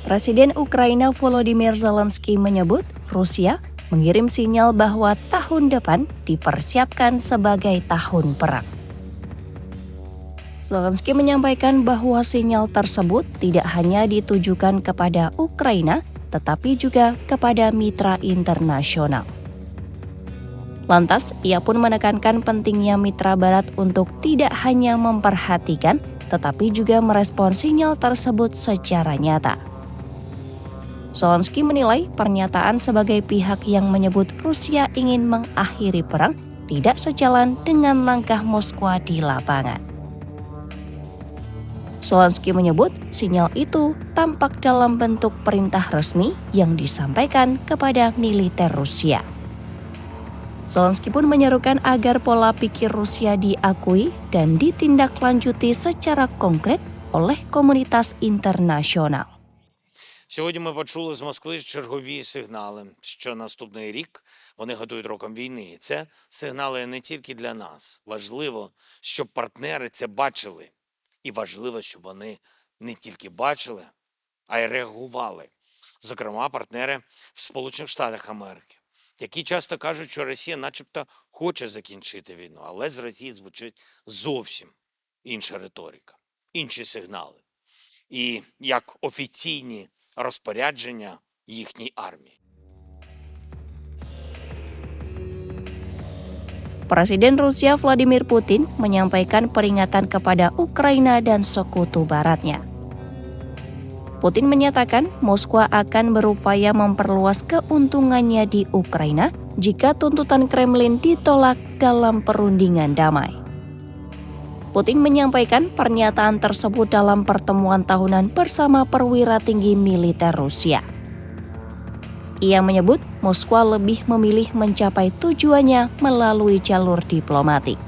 Presiden Ukraina Volodymyr Zelensky menyebut Rusia mengirim sinyal bahwa tahun depan dipersiapkan sebagai tahun perang. Zelensky menyampaikan bahwa sinyal tersebut tidak hanya ditujukan kepada Ukraina, tetapi juga kepada mitra internasional. Lantas, ia pun menekankan pentingnya mitra Barat untuk tidak hanya memperhatikan, tetapi juga merespon sinyal tersebut secara nyata. Zelensky menilai pernyataan sebagai pihak yang menyebut Rusia ingin mengakhiri perang tidak sejalan dengan langkah Moskwa di lapangan. Zelensky menyebut sinyal itu tampak dalam bentuk perintah resmi yang disampaikan kepada militer Rusia. Zelensky pun menyerukan agar pola pikir Rusia diakui dan ditindaklanjuti secara konkret oleh komunitas internasional. Сьогодні ми почули з Москви чергові сигнали, що наступний рік вони готують роком війни. І це сигнали не тільки для нас. Важливо, щоб партнери це бачили. І важливо, щоб вони не тільки бачили, а й реагували. Зокрема, партнери в Сполучених Штатах Америки, які часто кажуть, що Росія начебто хоче закінчити війну, але з Росії звучить зовсім інша риторика, інші сигнали. І як офіційні розпорядження їхній армії. Presiden Rusia Vladimir Putin menyampaikan peringatan kepada Ukraina dan sekutu baratnya. Putin menyatakan Moskwa akan berupaya memperluas keuntungannya di Ukraina jika tuntutan Kremlin ditolak dalam perundingan damai. Putin menyampaikan pernyataan tersebut dalam pertemuan tahunan bersama perwira tinggi militer Rusia. Ia menyebut Moskwa lebih memilih mencapai tujuannya melalui jalur diplomatik.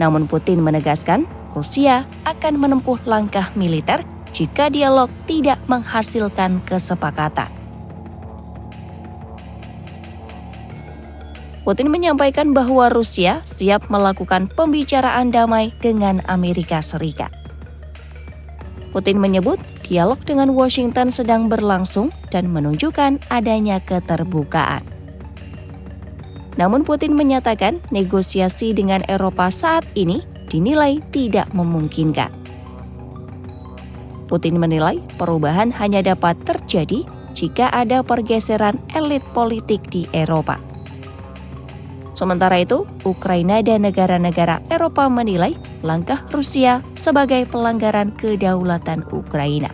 Namun Putin menegaskan Rusia akan menempuh langkah militer jika dialog tidak menghasilkan kesepakatan. Putin menyampaikan bahwa Rusia siap melakukan pembicaraan damai dengan Amerika Serikat. Putin menyebut dialog dengan Washington sedang berlangsung dan menunjukkan adanya keterbukaan. Namun Putin menyatakan negosiasi dengan Eropa saat ini dinilai tidak memungkinkan. Putin menilai perubahan hanya dapat terjadi jika ada pergeseran elit politik di Eropa. Sementara itu, Ukraina dan negara-negara Eropa menilai langkah Rusia sebagai pelanggaran kedaulatan Ukraina.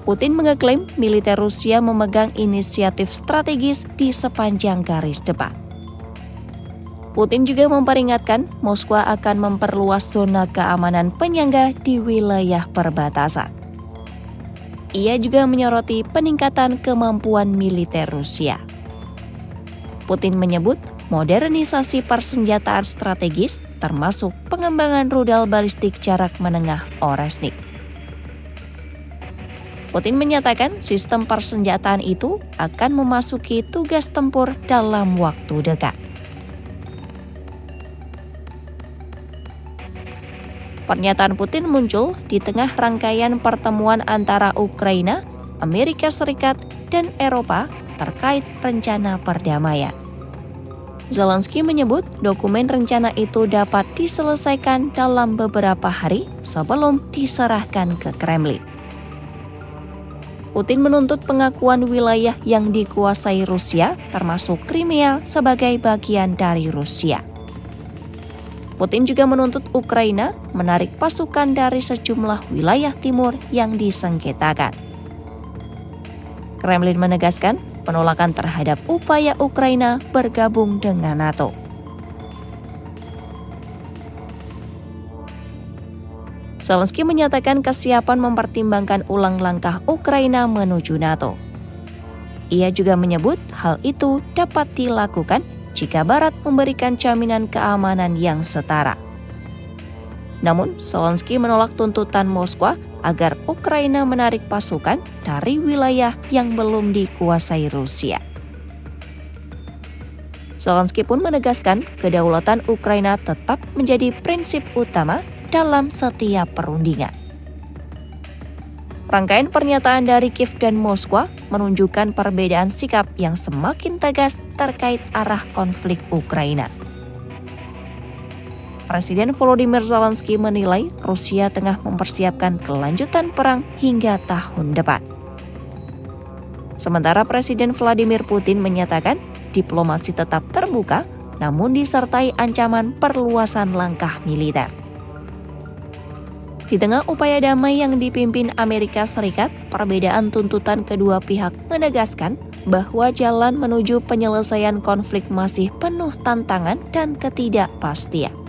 Putin mengeklaim militer Rusia memegang inisiatif strategis di sepanjang garis depan. Putin juga memperingatkan Moskwa akan memperluas zona keamanan penyangga di wilayah perbatasan. Ia juga menyoroti peningkatan kemampuan militer Rusia. Putin menyebut modernisasi persenjataan strategis termasuk pengembangan rudal balistik jarak menengah Oresnik. Putin menyatakan sistem persenjataan itu akan memasuki tugas tempur dalam waktu dekat. Pernyataan Putin muncul di tengah rangkaian pertemuan antara Ukraina, Amerika Serikat, dan Eropa terkait rencana perdamaian. Zelensky menyebut dokumen rencana itu dapat diselesaikan dalam beberapa hari sebelum diserahkan ke Kremlin. Putin menuntut pengakuan wilayah yang dikuasai Rusia, termasuk Crimea, sebagai bagian dari Rusia. Putin juga menuntut Ukraina menarik pasukan dari sejumlah wilayah timur yang disengketakan. Kremlin menegaskan penolakan terhadap upaya Ukraina bergabung dengan NATO. Zelensky menyatakan kesiapan mempertimbangkan ulang langkah Ukraina menuju NATO. Ia juga menyebut hal itu dapat dilakukan jika Barat memberikan jaminan keamanan yang setara. Namun, Zelensky menolak tuntutan Moskwa agar Ukraina menarik pasukan dari wilayah yang belum dikuasai Rusia. Zelensky pun menegaskan kedaulatan Ukraina tetap menjadi prinsip utama dalam setiap perundingan. Rangkaian pernyataan dari Kiev dan Moskwa menunjukkan perbedaan sikap yang semakin tegas terkait arah konflik Ukraina. Presiden Volodymyr Zelensky menilai Rusia tengah mempersiapkan kelanjutan perang hingga tahun depan. Sementara Presiden Vladimir Putin menyatakan diplomasi tetap terbuka, namun disertai ancaman perluasan langkah militer. Di tengah upaya damai yang dipimpin Amerika Serikat, perbedaan tuntutan kedua pihak menegaskan bahwa jalan menuju penyelesaian konflik masih penuh tantangan dan ketidakpastian.